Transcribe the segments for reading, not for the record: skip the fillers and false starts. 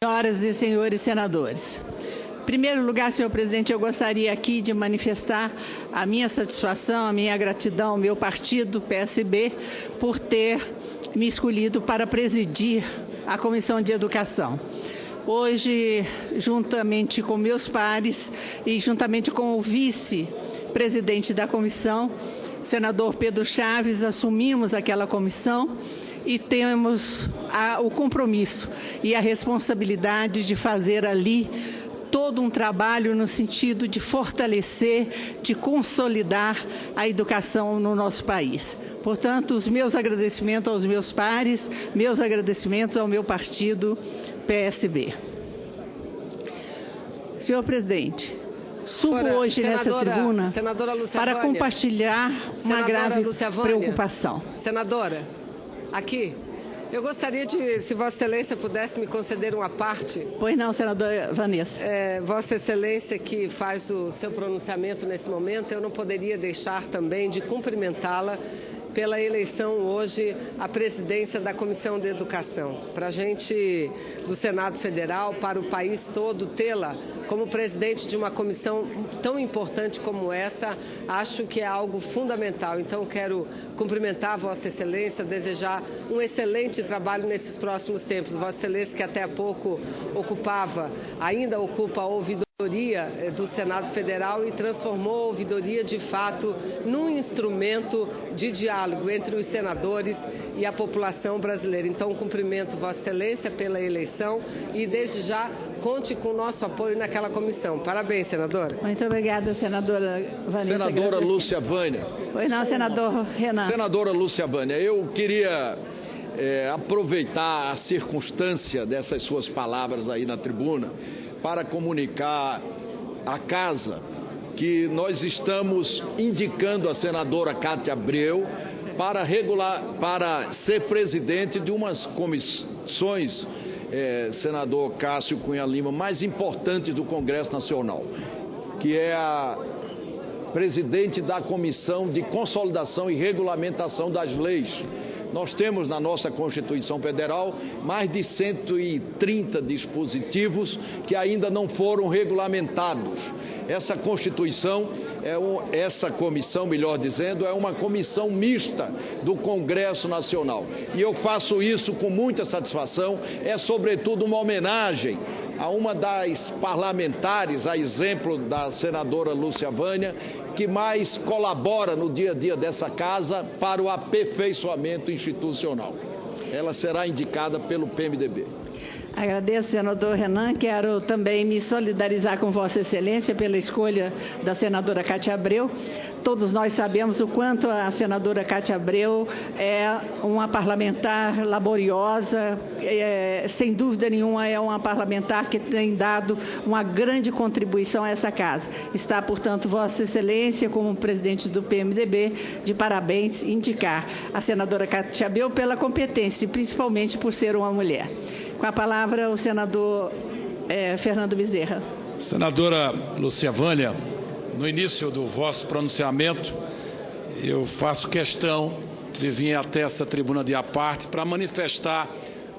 Senhoras e senhores senadores, em primeiro lugar, senhor presidente, eu gostaria aqui de manifestar a minha satisfação, a minha gratidão ao meu partido, PSB, por ter me escolhido para presidir a Comissão de Educação. Hoje, juntamente com meus pares e juntamente com o vice-presidente da comissão, senador Pedro Chaves, assumimos aquela comissão e temos o compromisso e a responsabilidade de fazer ali todo um trabalho no sentido de fortalecer, de consolidar a educação no nosso país. Portanto, os meus agradecimentos aos meus pares, meus agradecimentos ao meu partido PSB. Senhor presidente, subo hoje nessa tribuna para compartilhar uma grave preocupação. Senadora, aqui, eu gostaria de, se Vossa Excelência pudesse me conceder uma parte. Pois não, senadora Vanessa. Vossa Excelência que faz o seu pronunciamento nesse momento, eu não poderia deixar também de cumprimentá-la pela eleição hoje à presidência da Comissão de Educação. Para a gente do Senado Federal, para o país todo, tê-la como presidente de uma comissão tão importante como essa, acho que é algo fundamental. Então, quero cumprimentar a Vossa Excelência, desejar um excelente trabalho nesses próximos tempos. Vossa Excelência, que até há pouco ainda ocupa a ouvidoria do Senado Federal e transformou a ouvidoria, de fato, num instrumento de diálogo entre os senadores e a população brasileira. Então, cumprimento Vossa Excelência pela eleição e, desde já, conte com o nosso apoio naquela comissão. Parabéns, senadora. Muito obrigada, senadora Vanessa. Senadora Lúcia Vânia. Pois não, senador Renan. Senadora Lúcia Vânia, eu queria aproveitar a circunstância dessas suas palavras aí na tribuna para comunicar à Casa que nós estamos indicando a senadora Cátia Abreu para ser presidente de umas comissões, senador Cássio Cunha Lima, mais importantes do Congresso Nacional, que é a presidente da Comissão de Consolidação e Regulamentação das Leis. Nós temos na nossa Constituição Federal mais de 130 dispositivos que ainda não foram regulamentados. Essa Constituição, essa comissão, melhor dizendo, é uma comissão mista do Congresso Nacional. E eu faço isso com muita satisfação, é sobretudo uma homenagem a uma das parlamentares, a exemplo da senadora Lúcia Vânia, que mais colabora no dia a dia dessa casa para o aperfeiçoamento institucional. Ela será indicada pelo PMDB. Agradeço, senador Renan. Quero também me solidarizar com Vossa Excelência pela escolha da senadora Cátia Abreu. Todos nós sabemos o quanto a senadora Cátia Abreu é uma parlamentar laboriosa, sem dúvida nenhuma é uma parlamentar que tem dado uma grande contribuição a essa casa. Está, portanto, Vossa Excelência, como presidente do PMDB, de parabéns, indicar a senadora Cátia Abreu pela competência e principalmente por ser uma mulher. Com a palavra, o senador Fernando Bezerra. Senadora Lúcia Vânia, no início do vosso pronunciamento, eu faço questão de vir até essa tribuna de aparte para manifestar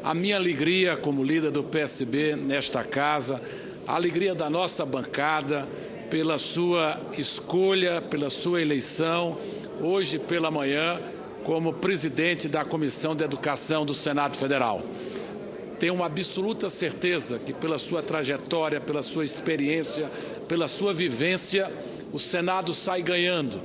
a minha alegria como líder do PSB nesta casa, a alegria da nossa bancada pela sua escolha, pela sua eleição, hoje pela manhã, como presidente da Comissão de Educação do Senado Federal. Tenho uma absoluta certeza que, pela sua trajetória, pela sua experiência, pela sua vivência, o Senado sai ganhando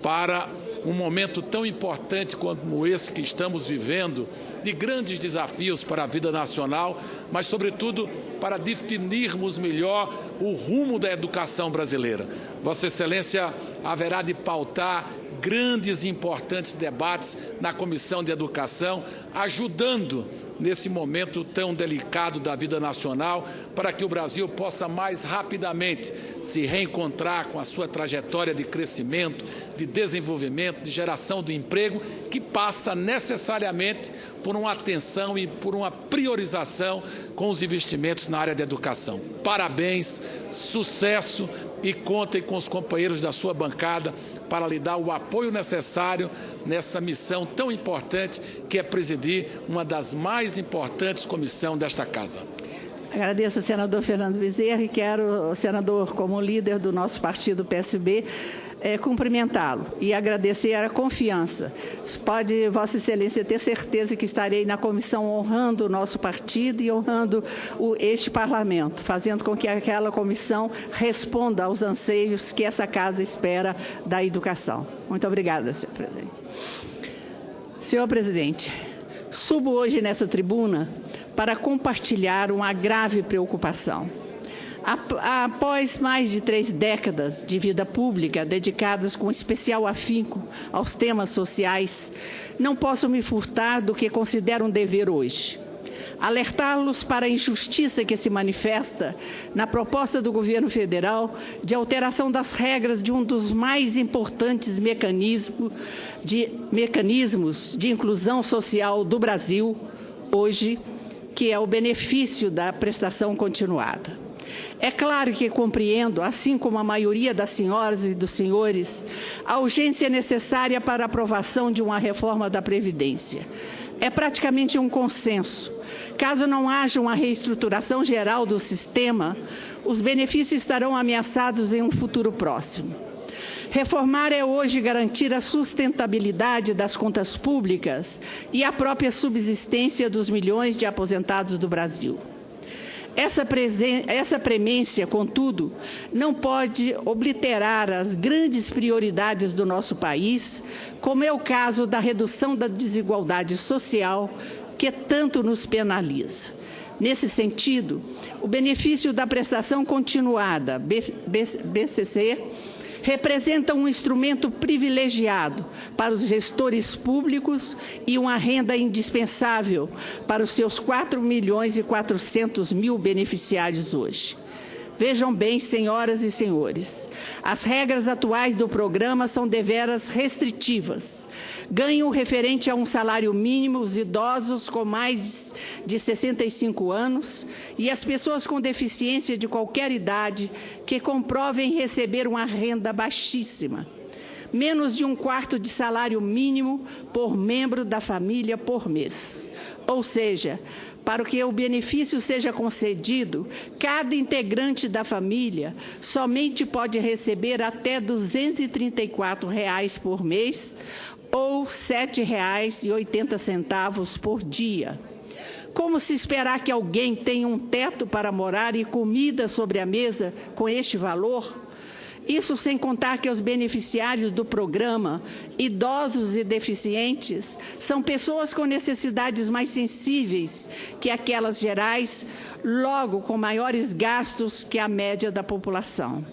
para um momento tão importante como esse que estamos vivendo, de grandes desafios para a vida nacional, mas, sobretudo, para definirmos melhor o rumo da educação brasileira. Vossa Excelência haverá de pautar grandes e importantes debates na Comissão de Educação, ajudando nesse momento tão delicado da vida nacional, para que o Brasil possa mais rapidamente se reencontrar com a sua trajetória de crescimento, de desenvolvimento, de geração de emprego, que passa necessariamente por uma atenção e por uma priorização com os investimentos na área da educação. Parabéns, sucesso e contem com os companheiros da sua bancada para lhe dar o apoio necessário nessa missão tão importante que é presidir uma das mais importantes comissões desta Casa. Agradeço ao senador Fernando Bezerra e quero, senador, como líder do nosso partido PSB, cumprimentá-lo e agradecer a confiança. Pode Vossa Excelência ter certeza que estarei na comissão honrando o nosso partido e honrando este parlamento, fazendo com que aquela comissão responda aos anseios que essa casa espera da educação. Muito obrigada, senhor presidente. Senhor presidente, subo hoje nessa tribuna para compartilhar uma grave preocupação. Após mais de 3 décadas de vida pública dedicadas com especial afinco aos temas sociais, não posso me furtar do que considero um dever hoje. Alertá-los para a injustiça que se manifesta na proposta do governo federal de alteração das regras de um dos mais importantes mecanismos de inclusão social do Brasil, hoje, que é o benefício da prestação continuada. É claro que compreendo, assim como a maioria das senhoras e dos senhores, a urgência necessária para a aprovação de uma reforma da Previdência. É praticamente um consenso. Caso não haja uma reestruturação geral do sistema, os benefícios estarão ameaçados em um futuro próximo. Reformar é hoje garantir a sustentabilidade das contas públicas e a própria subsistência dos milhões de aposentados do Brasil. Essa premência, contudo, não pode obliterar as grandes prioridades do nosso país, como é o caso da redução da desigualdade social, que tanto nos penaliza. Nesse sentido, o benefício da prestação continuada, BCC, representa um instrumento privilegiado para os gestores públicos e uma renda indispensável para os seus 4.400.000 beneficiários hoje. Vejam bem, senhoras e senhores, as regras atuais do programa são deveras restritivas. Ganham referente a um salário mínimo os idosos com mais de 65 anos e as pessoas com deficiência de qualquer idade que comprovem receber uma renda baixíssima. Menos de 1/4 de salário mínimo por membro da família por mês. Ou seja, para que o benefício seja concedido, cada integrante da família somente pode receber até R$ 234 por mês ou R$ 7,80 por dia. Como se esperar que alguém tenha um teto para morar e comida sobre a mesa com este valor? Isso sem contar que os beneficiários do programa, idosos e deficientes, são pessoas com necessidades mais sensíveis que aquelas gerais, logo com maiores gastos que a média da população.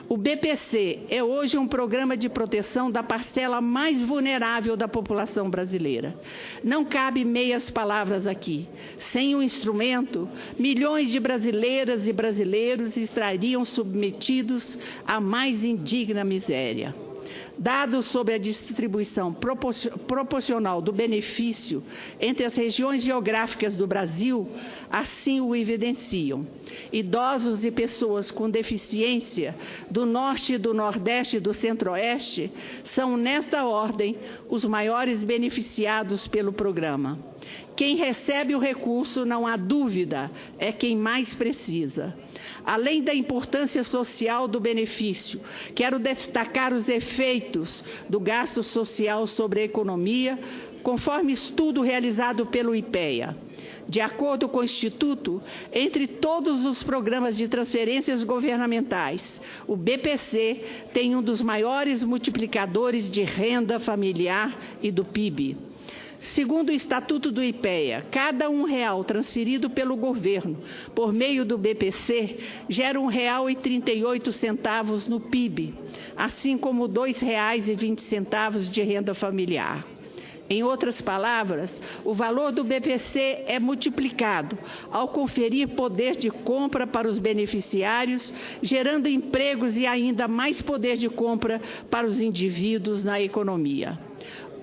O BPC é hoje um programa de proteção da parcela mais vulnerável da população brasileira. Não cabe meias palavras aqui. Sem o instrumento, milhões de brasileiras e brasileiros estariam submetidos à mais indigna miséria. Dados sobre a distribuição proporcional do benefício entre as regiões geográficas do Brasil, assim o evidenciam. Idosos e pessoas com deficiência do Norte, do Nordeste e do Centro-Oeste são, nesta ordem, os maiores beneficiados pelo programa. Quem recebe o recurso, não há dúvida, é quem mais precisa. Além da importância social do benefício, quero destacar os efeitos do gasto social sobre a economia, conforme estudo realizado pelo IPEA. De acordo com o Instituto, entre todos os programas de transferências governamentais, o BPC tem um dos maiores multiplicadores de renda familiar e do PIB. Segundo o Estatuto do IPEA, cada R$1 transferido pelo governo por meio do BPC gera R$1,38 no PIB, assim como R$ 2,20 de renda familiar. Em outras palavras, o valor do BPC é multiplicado ao conferir poder de compra para os beneficiários, gerando empregos e ainda mais poder de compra para os indivíduos na economia.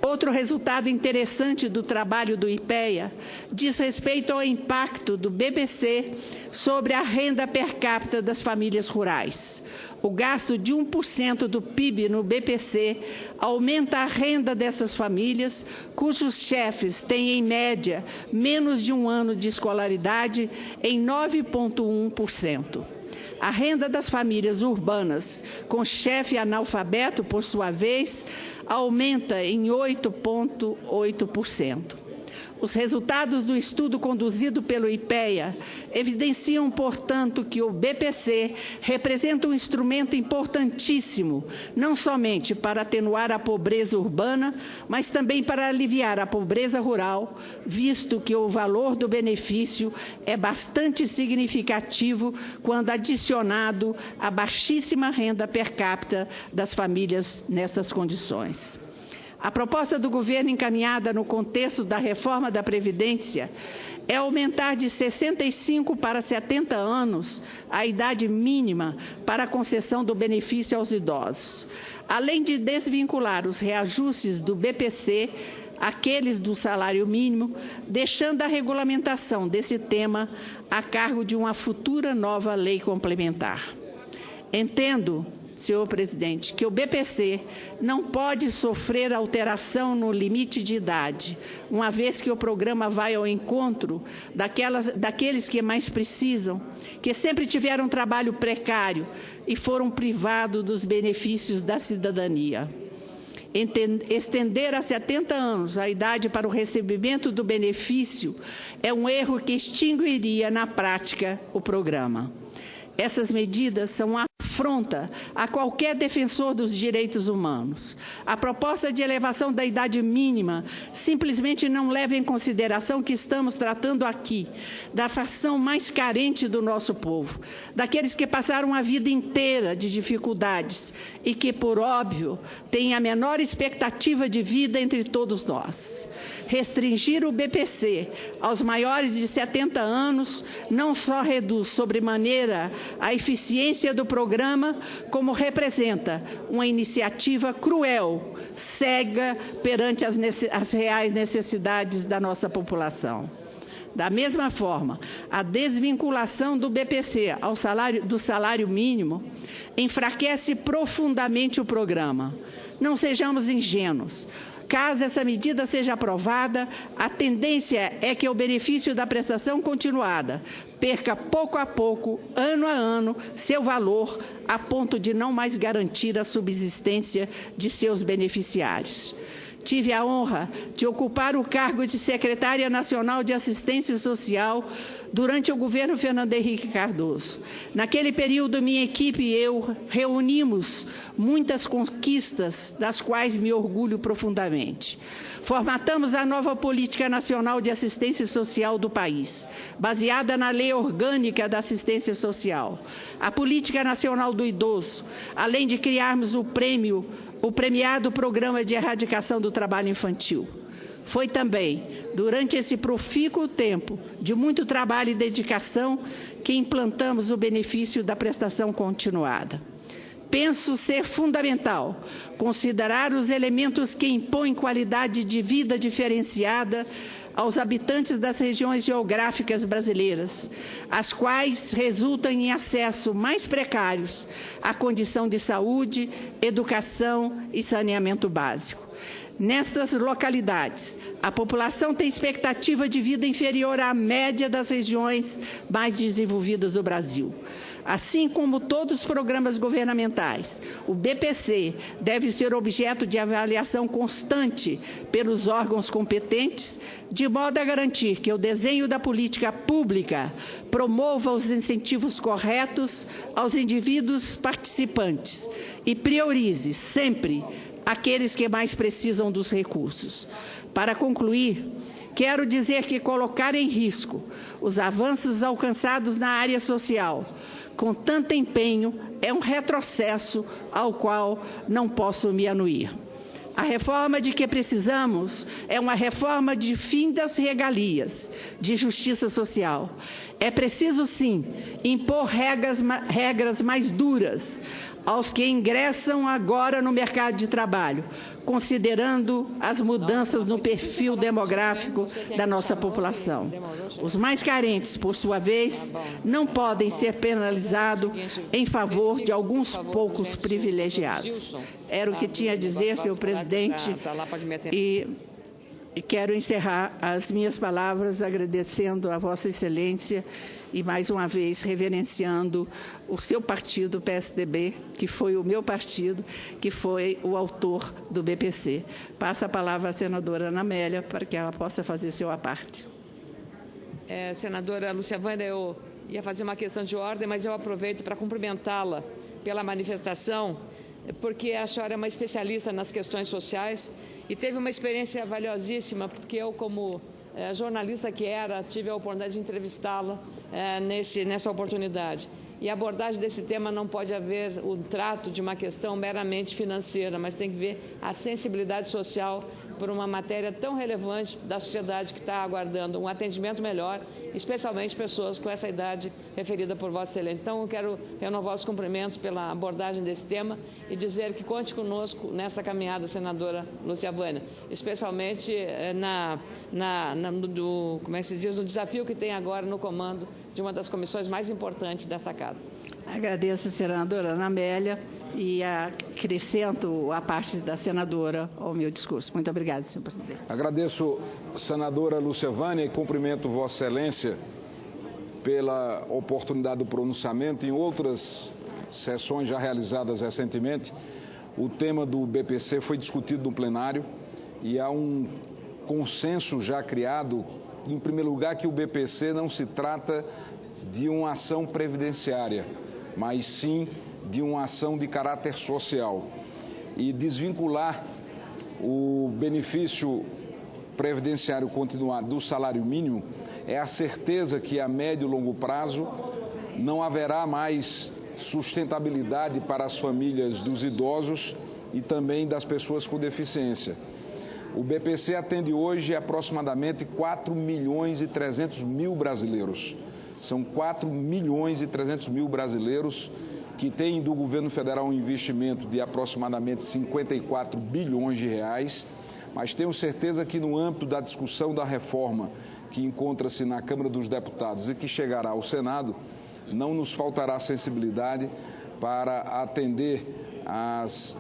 Outro resultado interessante do trabalho do IPEA diz respeito ao impacto do BPC sobre a renda per capita das famílias rurais. O gasto de 1% do PIB no BPC aumenta a renda dessas famílias, cujos chefes têm, em média, menos de um ano de escolaridade, em 9,1%. A renda das famílias urbanas com chefe analfabeto, por sua vez, aumenta em 8,8%. Os resultados do estudo conduzido pelo IPEA evidenciam, portanto, que o BPC representa um instrumento importantíssimo, não somente para atenuar a pobreza urbana, mas também para aliviar a pobreza rural, visto que o valor do benefício é bastante significativo quando adicionado à baixíssima renda per capita das famílias nestas condições. A proposta do governo encaminhada no contexto da reforma da Previdência é aumentar de 65 para 70 anos a idade mínima para a concessão do benefício aos idosos, além de desvincular os reajustes do BPC, aqueles do salário mínimo, deixando a regulamentação desse tema a cargo de uma futura nova lei complementar. Entendo, senhor presidente, que o BPC não pode sofrer alteração no limite de idade, uma vez que o programa vai ao encontro daqueles que mais precisam, que sempre tiveram trabalho precário e foram privados dos benefícios da cidadania. Estender a 70 anos a idade para o recebimento do benefício é um erro que extinguiria, na prática, o programa. Essas medidas são uma afronta a qualquer defensor dos direitos humanos. A proposta de elevação da idade mínima simplesmente não leva em consideração que estamos tratando aqui da fração mais carente do nosso povo, daqueles que passaram a vida inteira de dificuldades e que, por óbvio, têm a menor expectativa de vida entre todos nós. Restringir o BPC aos maiores de 70 anos não só reduz sobremaneira a eficiência do programa, como representa uma iniciativa cruel, cega perante as reais necessidades da nossa população. Da mesma forma, a desvinculação do BPC do salário mínimo enfraquece profundamente o programa. Não sejamos ingênuos. Caso essa medida seja aprovada, a tendência é que o benefício da prestação continuada perca pouco a pouco, ano a ano, seu valor, a ponto de não mais garantir a subsistência de seus beneficiários. Tive a honra de ocupar o cargo de secretária nacional de assistência social durante o governo Fernando Henrique Cardoso. Naquele período, minha equipe e eu reunimos muitas conquistas, das quais me orgulho profundamente. Formatamos a nova Política Nacional de Assistência Social do país, baseada na Lei Orgânica da Assistência Social, a Política Nacional do Idoso, além de criarmos o premiado Programa de Erradicação do Trabalho Infantil. Foi também, durante esse profícuo tempo de muito trabalho e dedicação, que implantamos o benefício da prestação continuada. Penso ser fundamental considerar os elementos que impõem qualidade de vida diferenciada aos habitantes das regiões geográficas brasileiras, as quais resultam em acesso mais precários à condição de saúde, educação e saneamento básico. Nestas localidades, a população tem expectativa de vida inferior à média das regiões mais desenvolvidas do Brasil. Assim como todos os programas governamentais, o BPC deve ser objeto de avaliação constante pelos órgãos competentes, de modo a garantir que o desenho da política pública promova os incentivos corretos aos indivíduos participantes e priorize sempre aqueles que mais precisam dos recursos. Para concluir, quero dizer que colocar em risco os avanços alcançados na área social com tanto empenho é um retrocesso ao qual não posso me anuir. A reforma de que precisamos é uma reforma de fim das regalias, de justiça social. É preciso, sim, impor regras mais duras aos que ingressam agora no mercado de trabalho, considerando as mudanças no perfil demográfico da nossa população. Os mais carentes, por sua vez, não podem ser penalizados em favor de alguns poucos privilegiados. Era o que tinha a dizer, senhor presidente, e quero encerrar as minhas palavras agradecendo a Vossa Excelência e, mais uma vez, reverenciando o seu partido, PSDB, que foi o meu partido, que foi o autor do BPC. Passo a palavra à senadora Ana Amélia para que ela possa fazer seu à parte. Senadora Lúcia Wanda, eu ia fazer uma questão de ordem, mas eu aproveito para cumprimentá-la pela manifestação, porque a senhora é uma especialista nas questões sociais e teve uma experiência valiosíssima, porque eu, como jornalista que era, tive a oportunidade de entrevistá-la nessa oportunidade. E a abordagem desse tema não pode haver o trato de uma questão meramente financeira, mas tem que ver a sensibilidade social por uma matéria tão relevante da sociedade que está aguardando um atendimento melhor, especialmente pessoas com essa idade referida por Vossa Excelência. Então, eu quero renovar os cumprimentos pela abordagem desse tema e dizer que conte conosco nessa caminhada, senadora Lúcia Wanda, especialmente no desafio que tem agora no comando de uma das comissões mais importantes desta Casa. Agradeço a senadora Ana Amélia e acrescento a parte da senadora ao meu discurso. Muito obrigada, senhor presidente. Agradeço, senadora Lúcia Wanda, e cumprimento Vossa Excelência pela oportunidade do pronunciamento. Em outras sessões já realizadas recentemente, o tema do BPC foi discutido no plenário e há um consenso já criado, em primeiro lugar, que o BPC não se trata de uma ação previdenciária, mas sim de uma ação de caráter social. E desvincular o benefício previdenciário continuado do salário mínimo é a certeza que a médio e longo prazo não haverá mais sustentabilidade para as famílias dos idosos e também das pessoas com deficiência. O BPC atende hoje aproximadamente 4 milhões e 300 mil brasileiros. São 4 milhões e 300 mil brasileiros que têm do governo federal um investimento de aproximadamente 54 bilhões de reais, mas tenho certeza que no âmbito da discussão da reforma que encontra-se na Câmara dos Deputados e que chegará ao Senado, não nos faltará sensibilidade para atender aos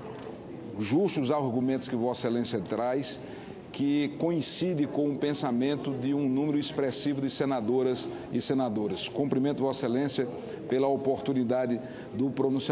justos argumentos que Vossa Excelência traz, que coincide com o pensamento de um número expressivo de senadoras e senadores. Cumprimento Vossa Excelência pela oportunidade do pronunciamento.